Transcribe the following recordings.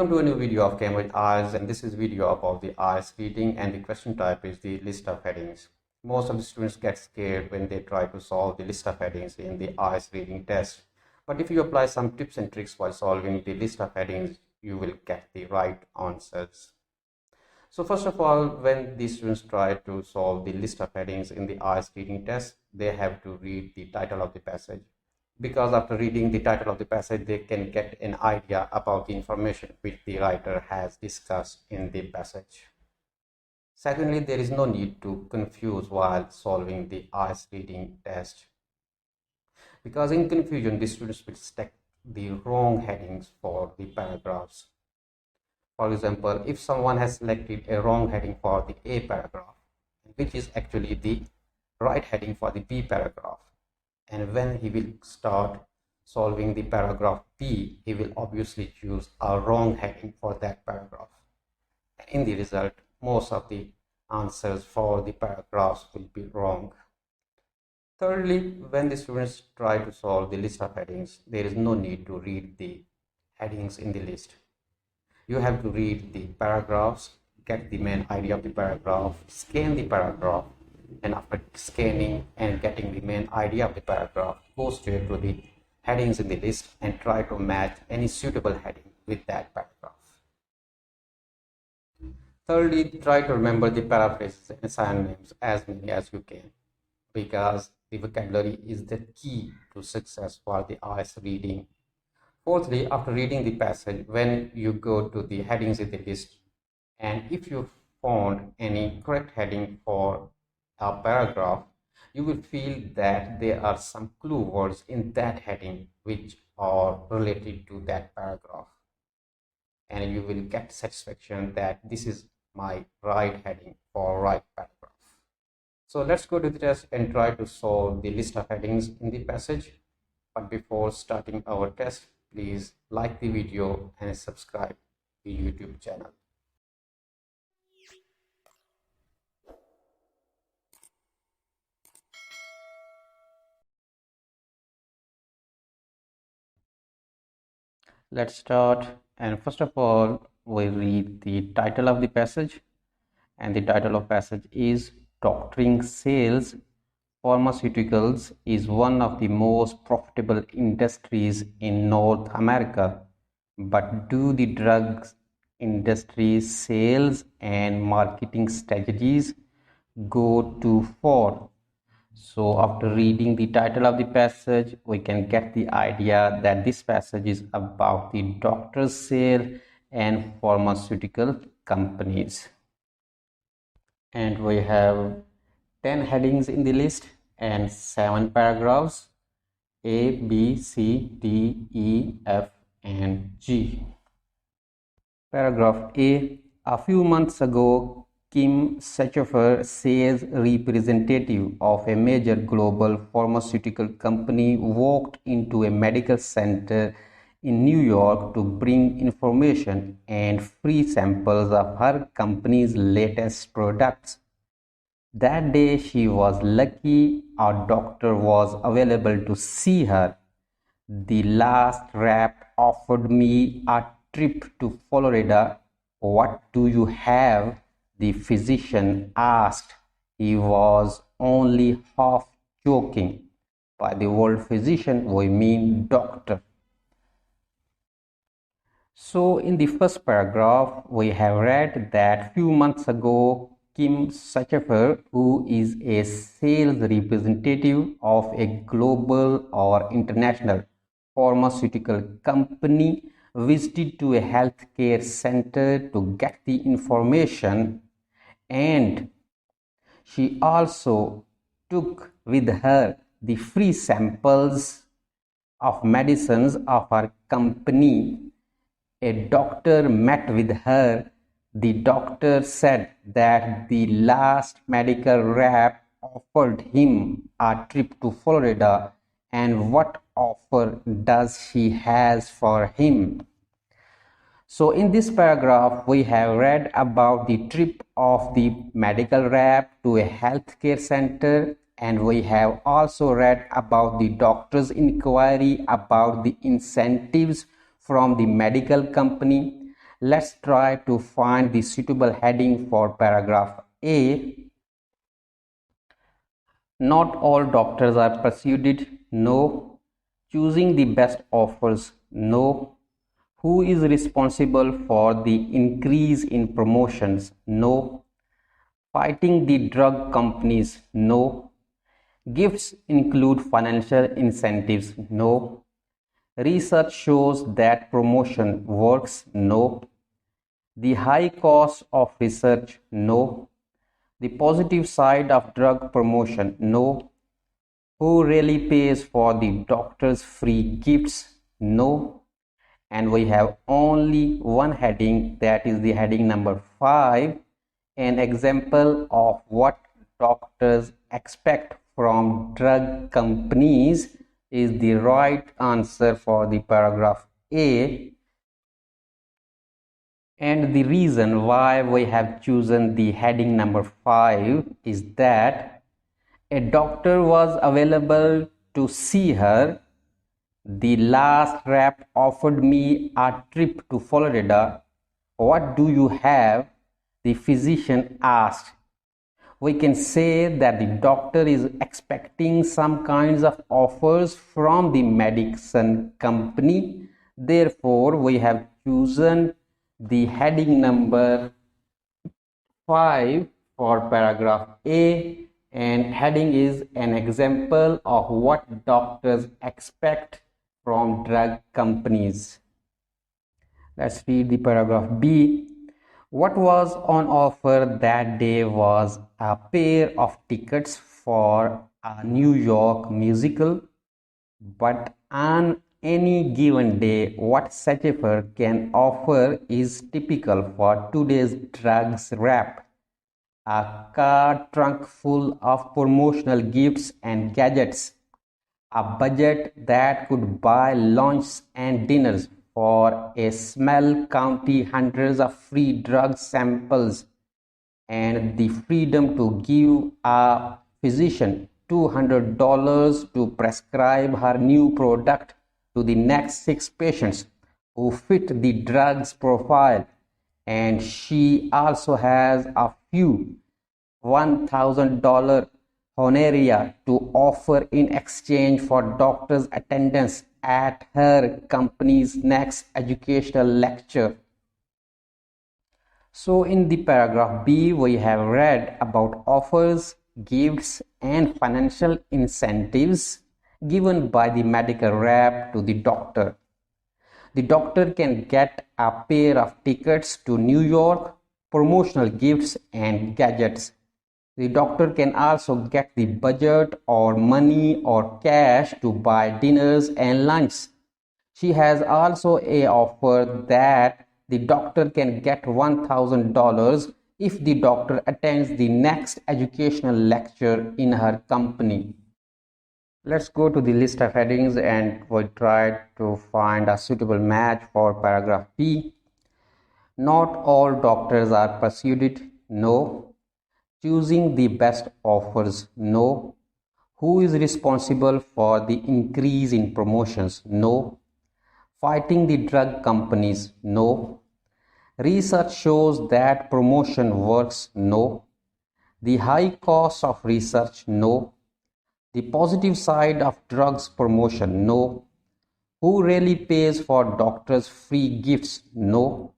Welcome to a new video of Cambridge IELTS, and this is video about the IELTS reading, and the question type is the list of headings. Most of the students get scared when they try to solve the list of headings in the IELTS reading test. But if you apply some tips and tricks while solving the list of headings, you will get the right answers. So first of all, when the students try to solve the list of headings in the IELTS reading test, they have to read the title of the passage. Because after reading the title of the passage, they can get an idea about the information which the writer has discussed in the passage. Secondly, there is no need to confuse while solving the IELTS reading test, because in confusion, the students will select the wrong headings for the paragraphs. For example, if someone has selected a wrong heading for the A paragraph, which is actually the right heading for the B paragraph, and when he will start solving the paragraph B, he will obviously choose a wrong heading for that paragraph. In the result, most of the answers for the paragraphs will be wrong. Thirdly, when the students try to solve the list of headings, there is no need to read the headings in the list. You have to read the paragraphs, get the main idea of the paragraph, scan the paragraph, and after scanning and getting the main idea of the paragraph, go straight to the headings in the list and try to match any suitable heading with that paragraph. Thirdly, try to remember the paraphrases and synonyms as many as you can, because the vocabulary is the key to success for the IELTS reading. Fourthly, after reading the passage, when you go to the headings in the list, and if you found any correct heading for a paragraph, you will feel that there are some clue words in that heading which are related to that paragraph, and you will get satisfaction that this is my right heading for right paragraph. So let's go to the test and try to solve the list of headings in the passage. But before starting our test, please like the video and subscribe to the YouTube channel. Let's start, and first of all we read the title of the passage, and the title of passage is Doctoring Sales. Pharmaceuticals is one of the most profitable industries in North America, but do the drugs industry's sales and marketing strategies go too far? So after reading the title of the passage, we can get the idea that this passage is about the doctor's sale and pharmaceutical companies. And we have 10 headings in the list and 7 paragraphs: A, B, C, D, E, F, and G. Paragraph A. A few months ago, Kim Sachofer, sales representative of a major global pharmaceutical company, walked into a medical center in New York to bring information and free samples of her company's latest products. That day she was lucky a doctor was available to see her. The last rep offered me a trip to Florida. What do you have? The physician asked. He was only half joking. By the word physician, we mean doctor. So in the first paragraph, we have read that few months ago, Kim Sachofer, who is a sales representative of a global or international pharmaceutical company, visited to a healthcare center to get the information, and she also took with her the free samples of medicines of her company. A doctor met with her. The doctor said that the last medical rep offered him a trip to Florida, and what offer does she has for him? So in this paragraph, we have read about the trip of the medical rep to a healthcare center, and we have also read about the doctor's inquiry about the incentives from the medical company. Let's try to find the suitable heading for paragraph A. Not all doctors are persuaded. No. Choosing the best offers. No. Who is responsible for the increase in promotions? No. Fighting the drug companies? No. Gifts include financial incentives? No. Research shows that promotion works? No. The high cost of research? No. The positive side of drug promotion? No. Who really pays for the doctor's free gifts? No. And we have only one heading, that is the heading number 5, an example of what doctors expect from drug companies is the right answer for the paragraph A. And the reason why we have chosen the heading number 5 is that a doctor was available to see her. The last rep offered me a trip to Florida. What do you have? The physician asked. We can say that the doctor is expecting some kinds of offers from the medicine company. Therefore, we have chosen the heading number 5 for paragraph A, and heading is an example of what doctors expect from drug companies. Let's read the paragraph B. What was on offer that day was a pair of tickets for a New York musical, but on any given day, what Sachifer can offer is typical for today's drugs wrap. A car trunk full of promotional gifts and gadgets, a budget that could buy lunch and dinners for a small county, hundreds of free drug samples, and the freedom to give a physician $200 to prescribe her new product to the next 6 patients who fit the drug's profile. And she also has a few $1,000 honoraria to offer in exchange for doctor's attendance at her company's next educational lecture. So in the paragraph B, we have read about offers, gifts, and financial incentives given by the medical rep to the doctor. The doctor can get a pair of tickets to New York, promotional gifts, and gadgets. The doctor can also get the budget or money or cash to buy dinners and lunch. She has also a offer that the doctor can get $1,000 if the doctor attends the next educational lecture in her company. Let's go to the list of headings and we'll try to find a suitable match for paragraph B. Not all doctors are persuaded. No. Choosing the best offers? No. Who is responsible for the increase in promotions? No. Fighting the drug companies? No. Research shows that promotion works? No. The high cost of research? No. The positive side of drugs promotion? No. Who really pays for doctors' free gifts? No.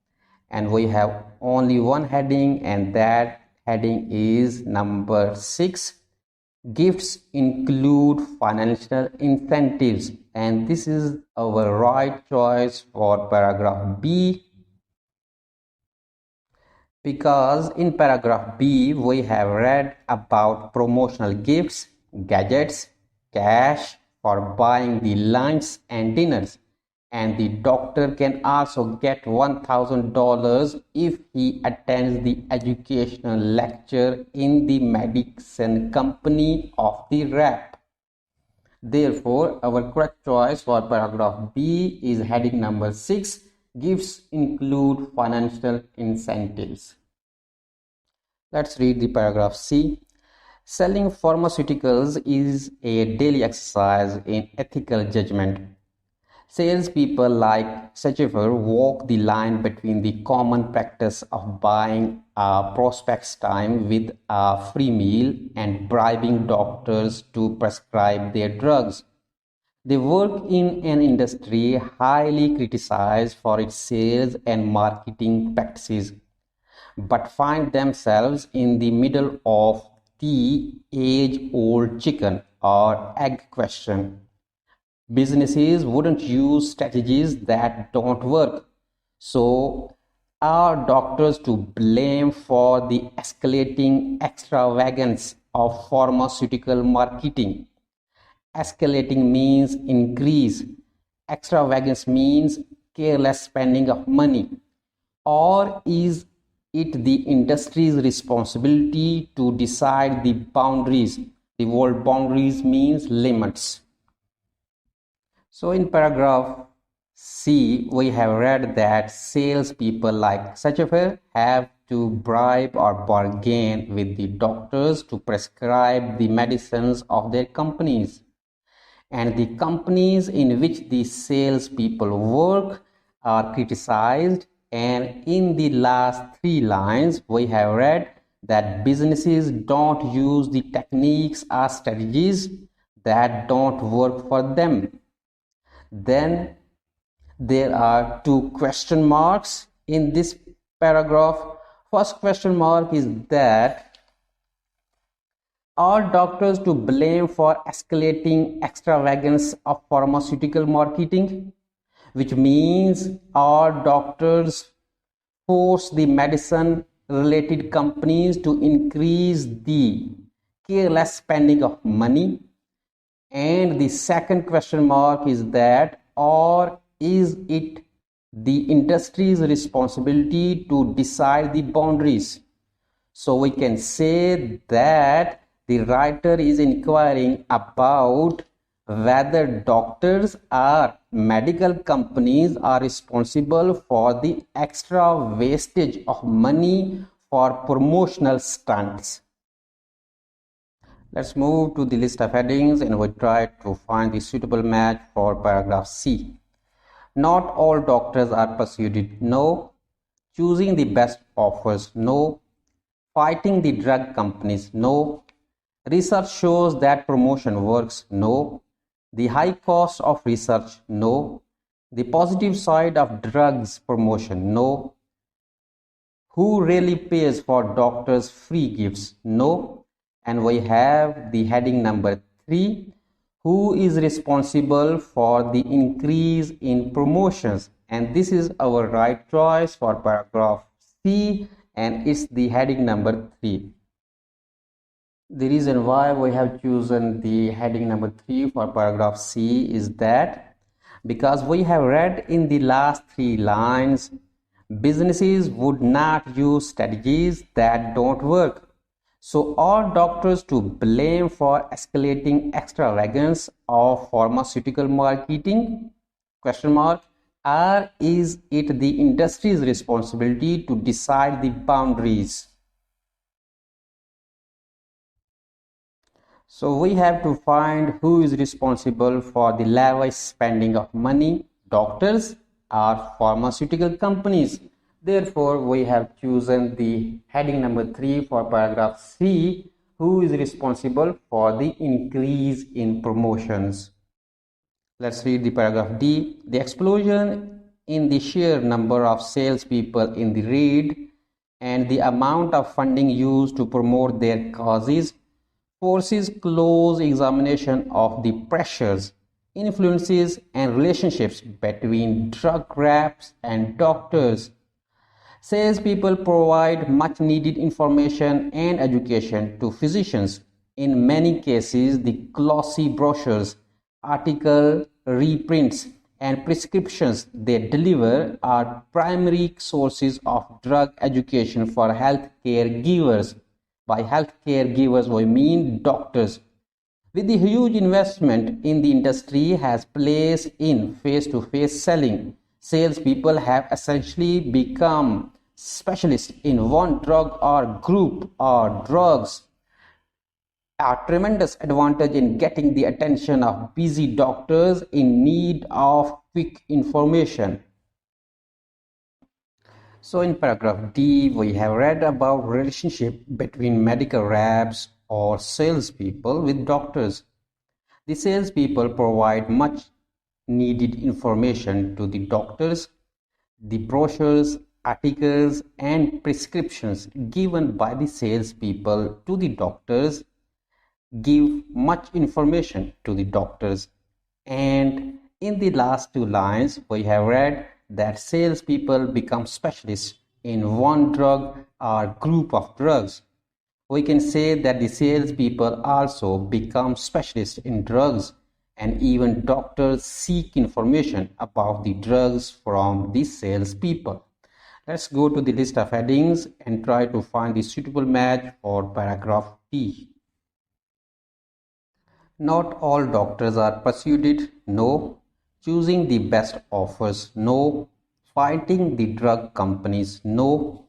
And we have only one heading, and that heading is number 6. Gifts include financial incentives, and this is our right choice for paragraph B, because in paragraph B we have read about promotional gifts, gadgets, cash for buying the lunch and dinners, and the doctor can also get $1,000 if he attends the educational lecture in the medicine company of the rep. Therefore, our correct choice for paragraph B is heading number 6. Gifts include financial incentives. Let's read the paragraph C. Selling pharmaceuticals is a daily exercise in ethical judgment. Salespeople like Sachever walk the line between the common practice of buying a prospect's time with a free meal and bribing doctors to prescribe their drugs. They work in an industry highly criticized for its sales and marketing practices, but find themselves in the middle of the age-old chicken or egg question. Businesses wouldn't use strategies that don't work. So, are doctors to blame for the escalating extravagance of pharmaceutical marketing? Escalating means increase, extravagance means careless spending of money. Or is it the industry's responsibility to decide the boundaries? The word boundaries means limits. So in paragraph C, we have read that salespeople like Sachever have to bribe or bargain with the doctors to prescribe the medicines of their companies. And the companies in which the salespeople work are criticized. And in the last 3 lines, we have read that businesses don't use the techniques or strategies that don't work for them. Then there are 2 question marks in this paragraph. First question mark is that are doctors to blame for escalating extravagance of pharmaceutical marketing? Which means are doctors force the medicine related companies to increase the careless spending of money? And the second question mark is that, or is it the industry's responsibility to decide the boundaries? So we can say that the writer is inquiring about whether doctors or medical companies are responsible for the extra wastage of money for promotional stunts. Let's move to the list of headings and we'll try to find the suitable match for paragraph C. Not all doctors are persuaded. No. Choosing the best offers. No. Fighting the drug companies. No. Research shows that promotion works. No. The high cost of research. No. The positive side of drugs promotion. No. Who really pays for doctors' free gifts? No. And we have the heading number 3. Who is responsible for the increase in promotions? And this is our right choice for paragraph C, and it's the heading number 3. The reason why we have chosen the heading number 3 for paragraph C is that because we have read in the last 3 lines, businesses would not use strategies that don't work. So are doctors to blame for escalating extravagance of pharmaceutical marketing? Question mark. Or is it the industry's responsibility to decide the boundaries? So we have to find who is responsible for the lavish spending of money, doctors or pharmaceutical companies. Therefore, we have chosen the heading number 3 for paragraph C, who is responsible for the increase in promotions. Let's read the paragraph D. The explosion in the sheer number of salespeople in the read and the amount of funding used to promote their causes forces close examination of the pressures, influences, and relationships between drug reps and doctors. Salespeople provide much needed information and education to physicians. In many cases, the glossy brochures, article reprints, and prescriptions they deliver are primary sources of drug education for healthcare givers. By healthcare givers, we mean doctors. With the huge investment in the industry has placed in face-to-face selling, salespeople have essentially become specialists in one drug or group or drugs. A tremendous advantage in getting the attention of busy doctors in need of quick information. So in paragraph D, we have read about relationship between medical reps or salespeople with doctors. The salespeople provide much needed information to the doctors. The brochures, articles, and prescriptions given by the salespeople to the doctors give much information to the doctors. And in the last two lines, we have read that salespeople become specialists in one drug or group of drugs. We can say that the salespeople also become specialists in drugs, and even doctors seek information about the drugs from the salespeople. Let's go to the list of headings and try to find the suitable match for paragraph D. Not all doctors are persuaded, no. Choosing the best offers, no. Fighting the drug companies, no.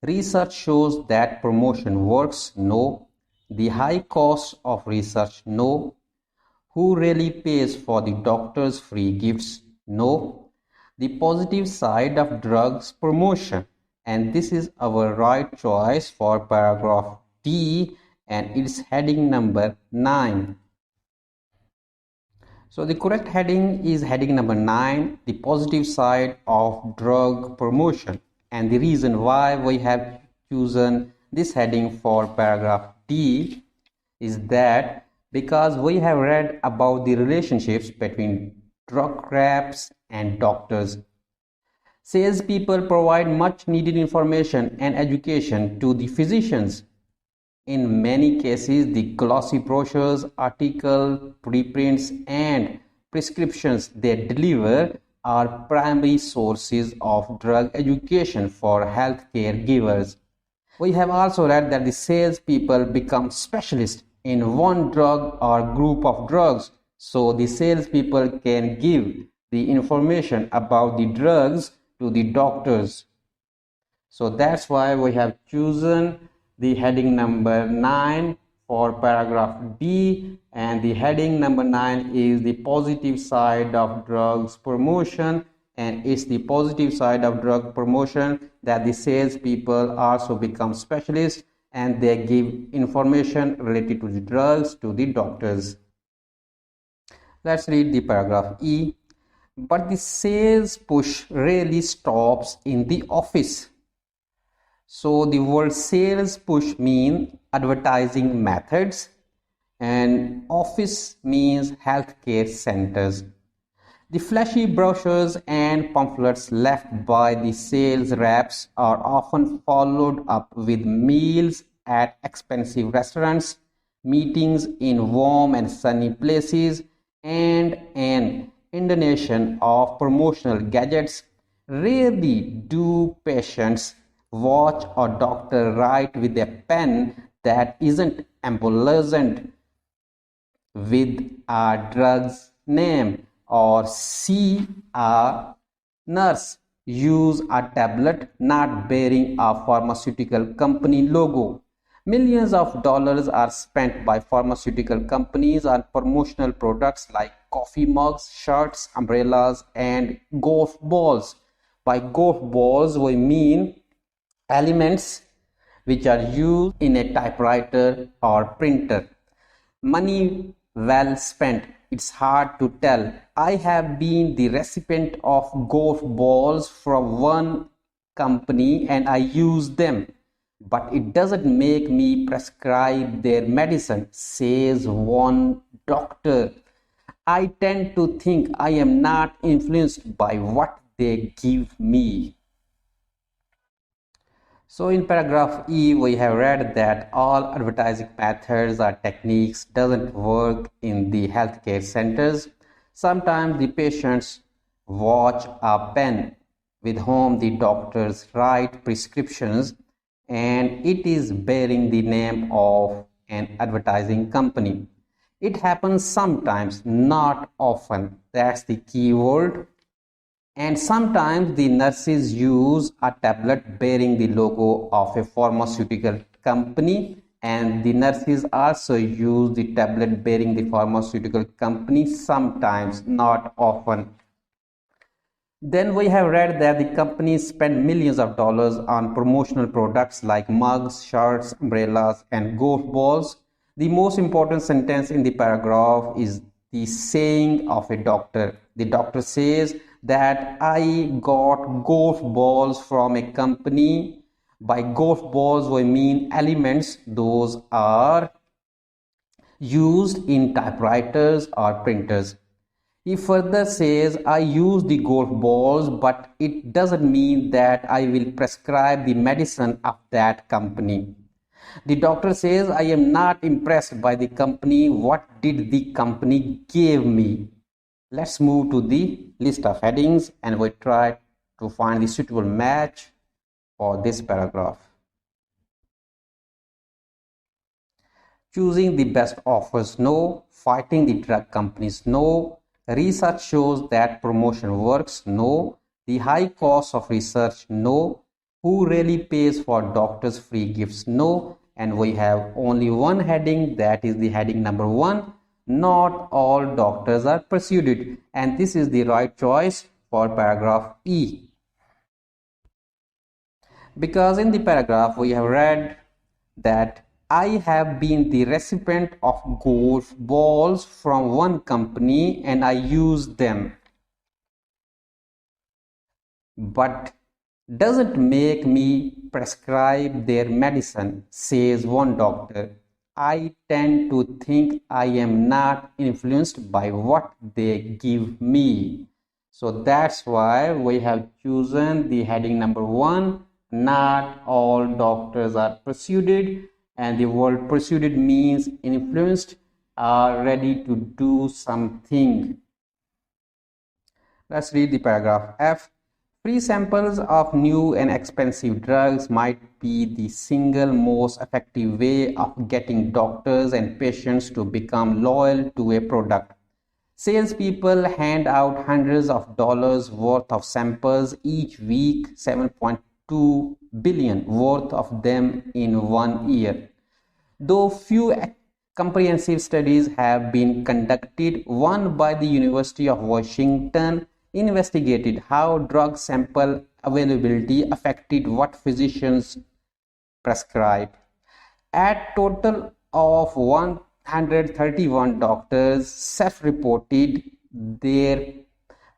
Research shows that promotion works, no. The high cost of research, no. Who really pays for the doctor's free gifts, no. The positive side of drugs promotion, and this is our right choice for paragraph D, and its heading number 9. So the correct heading is heading number 9, the positive side of drug promotion. And the reason why we have chosen this heading for paragraph D is that because we have read about the relationships between drug reps and doctors. Salespeople provide much needed information and education to the physicians. In many cases, the glossy brochures, articles, preprints, and prescriptions they deliver are primary sources of drug education for healthcare givers. We have also read that the salespeople become specialists in one drug or group of drugs, so the salespeople can give the information about the drugs to the doctors. So that's why we have chosen the heading number 9 for paragraph D, and the heading number 9 is the positive side of drugs promotion, and it's the positive side of drug promotion that the salespeople also become specialists and they give information related to the drugs to the doctors. Let's read the paragraph E. But the sales push rarely stops in the office. So the word sales push means advertising methods, and office means healthcare centers. The flashy brochures and pamphlets left by the sales reps are often followed up with meals at expensive restaurants, meetings in warm and sunny places, and an inundation of promotional gadgets. Rarely do patients watch a doctor write with a pen that isn't emblazoned with a drug's name, or see a nurse use a tablet not bearing a pharmaceutical company logo. Millions of dollars are spent by pharmaceutical companies on promotional products like coffee mugs, shirts, umbrellas, and golf balls. By golf balls, we mean elements which are used in a typewriter or printer. Money well spent. It's hard to tell. I have been the recipient of golf balls from one company and I use them, but it doesn't make me prescribe their medicine, says one doctor. I tend to think I am not influenced by what they give me. So in paragraph E, we have read that all advertising methods or techniques doesn't work in the healthcare centers. Sometimes the patients watch a pen with whom the doctors write prescriptions and it is bearing the name of an advertising company. It happens sometimes, not often. That's the key word. And sometimes the nurses use a tablet bearing the logo of a pharmaceutical company, and the nurses also use the tablet bearing the pharmaceutical company sometimes, not often. Then we have read that the companies spend millions of dollars on promotional products like mugs, shirts, umbrellas, and golf balls. The most important sentence in the paragraph is the saying of a doctor. The doctor says that I got golf balls from a company. By golf balls, we mean elements. Those are used in typewriters or printers. He further says, I use the golf balls, but it doesn't mean that I will prescribe the medicine of that company. The doctor says, I am not impressed by the company. What did the company give me? Let's move to the list of headings and we try to find the suitable match for this paragraph. Choosing the best offers, no. Fighting the drug companies, no. Research shows that promotion works, no. The high cost of research, no. Who really pays for doctors' free gifts, no. And we have only one heading, that is the heading number 1. Not all doctors are persuaded, and this is the right choice for paragraph E. Because in the paragraph we have read that I have been the recipient of golf balls from one company and I use them, but doesn't make me prescribe their medicine, says one doctor. I tend to think I am not influenced by what they give me. So that's why we have chosen the heading number 1. Not all doctors are persuaded, and the word persuaded means influenced, are ready to do something. Let's read the paragraph F. Free samples of new and expensive drugs might be the single most effective way of getting doctors and patients to become loyal to a product. Salespeople hand out hundreds of dollars worth of samples each week, 7.2 billion worth of them in 1 year. Though few comprehensive studies have been conducted, one by the University of Washington investigated how drug sample availability affected what physicians prescribe. A total of 131 doctors self-reported their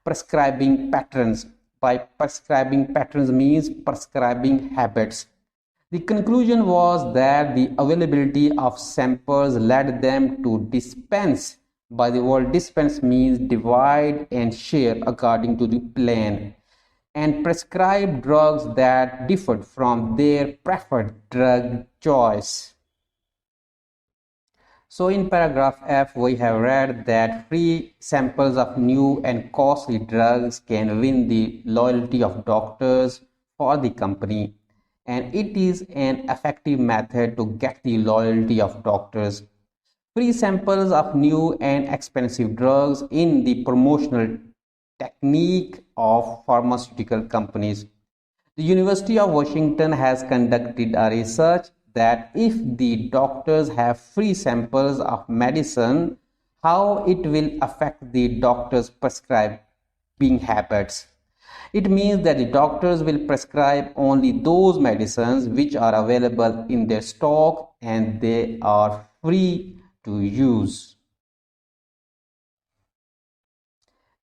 prescribing patterns. By prescribing patterns means prescribing habits. The conclusion was that the availability of samples led them to dispense. By the word dispense means divide and share according to the plan, and prescribe drugs that differed from their preferred drug choice. So in paragraph F, we have read that free samples of new and costly drugs can win the loyalty of doctors for the company, and it is an effective method to get the loyalty of doctors. Free samples of new and expensive drugs in the promotional technique of pharmaceutical companies. The University of Washington has conducted a research that if the doctors have free samples of medicine, how it will affect the doctors' prescribing habits. It means that the doctors will prescribe only those medicines which are available in their stock and they are free to use.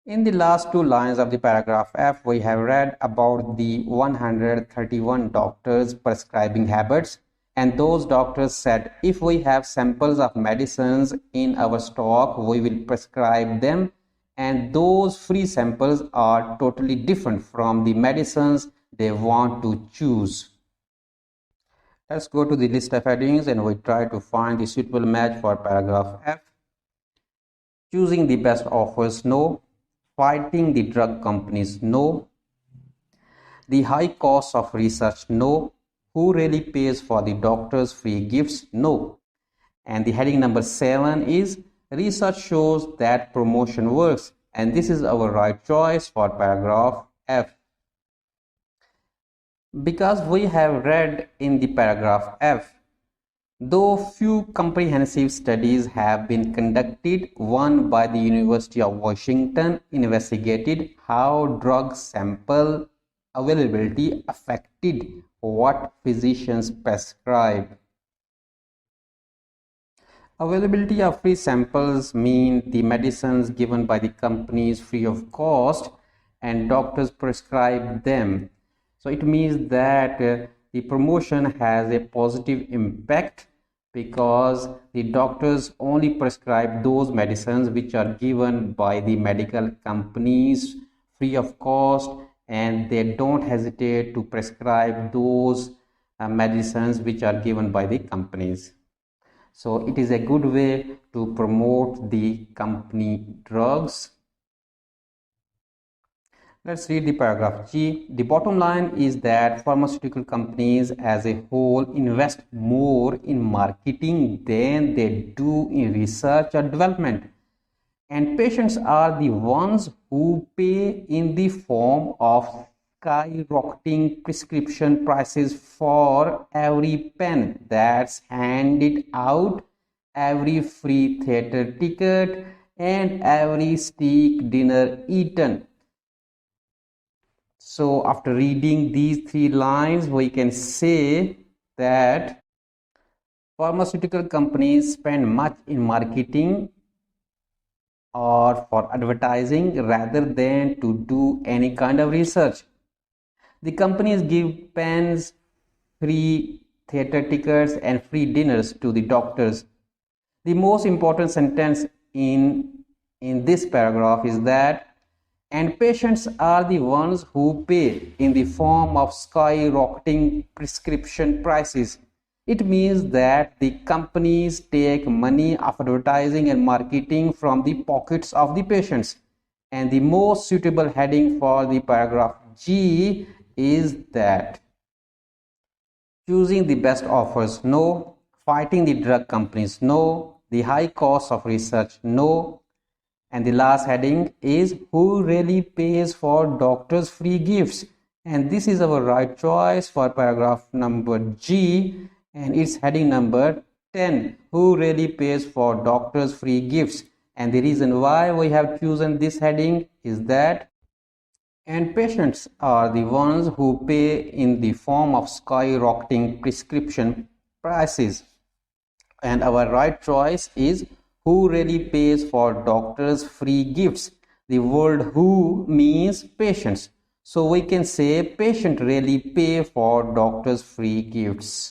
In the last two lines of the paragraph F, we have read about the 131 doctors' prescribing habits, and those doctors said, if we have samples of medicines in our stock, we will prescribe them, and those free samples are totally different from the medicines they want to choose. Let's go to the list of headings and we try to find the suitable match for paragraph F. Choosing the best offers, no. Fighting the drug companies, no. The high cost of research, no. Who really pays for the doctor's free gifts, no. And the heading number 7 is research shows that promotion works, and this is our right choice for paragraph F. Because we have read in the paragraph F Though few comprehensive studies have been conducted, one by the University of Washington investigated how drug sample availability affected what physicians prescribe. Availability of free samples mean the medicines given by the companies free of cost and doctors prescribe them. So it means that the promotion has a positive impact because the doctors only prescribe those medicines which are given by the medical companies free of cost, and they don't hesitate to prescribe those medicines which are given by the companies. So it is a good way to promote the company drugs. Let's read the paragraph G. The bottom line is that pharmaceutical companies as a whole invest more in marketing than they do in research or development. And patients are the ones who pay in the form of skyrocketing prescription prices for every pen that's handed out, every free theater ticket, and every steak dinner eaten. So after reading these three lines, we can say that pharmaceutical companies spend much in marketing or for advertising rather than to do any kind of research. The companies give pens, free theater tickets, and free dinners to the doctors. The most important sentence in this paragraph is that and patients are the ones who pay in the form of skyrocketing prescription prices. It means that the companies take money of advertising and marketing from the pockets of the patients. And the most suitable heading for the paragraph G is that choosing the best offers, no. Fighting the drug companies, no. The high cost of research, no. And the last heading is who really pays for doctors' free gifts. And this is our right choice for paragraph number G, and it's heading number 10. Who really pays for doctors' free gifts? And the reason why we have chosen this heading is that and patients are the ones who pay in the form of skyrocketing prescription prices. And our right choice is who really pays for doctors' free gifts. The word who means patients. So we can say patient really pay for doctors' free gifts.